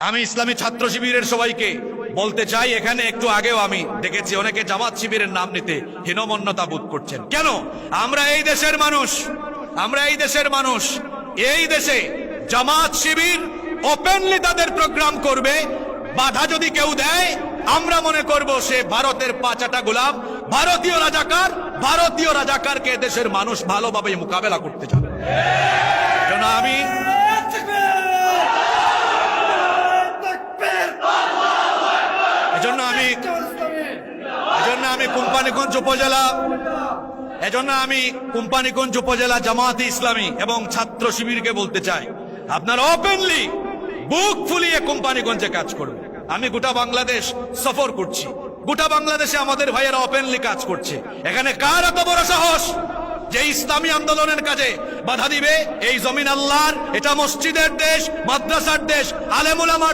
আমি ইসলামী ছাত্র শিবিরের সবাইকে বলতে চাই, এখানে একটু আগেও আমি দেখেছি অনেকে জামাত শিবিরের নাম নিতে হীনমন্যতা বোধ করছেন। কেন? আমরা এই দেশের মানুষ, এই দেশে জামাত শিবির ওপেনলি তাদের প্রোগ্রাম করবে। বাধা যদি কেউ দেয়, আমরা মনে করব সে ভারতের পাঁচাটা গোলাম, ভারতীয় রাজাকারকে দেশের মানুষ ভালোভাবে মোকাবেলা করতে চায়। কেন আমি কোম্পানীগঞ্জ উপজেলা জামাতে ইসলামী এবং ছাত্র শিবিরকে বলতে চাই, আপনারা ওপেনলি বুক ফুলিয়ে কোম্পানীগঞ্জে কাজ করবেন। আমি গোটা বাংলাদেশ সফর করছি, গোটা বাংলাদেশে আমাদের ভাইয়েরা ওপেনলি কাজ করছে। এখানে কার এত বড় সাহস যে ইসলামী আন্দোলনের কাজে বাধা দিবে? এই জমিন আল্লাহর, এটা মসজিদের দেশ, মাদ্রাসার দেশ, আলেম উলামার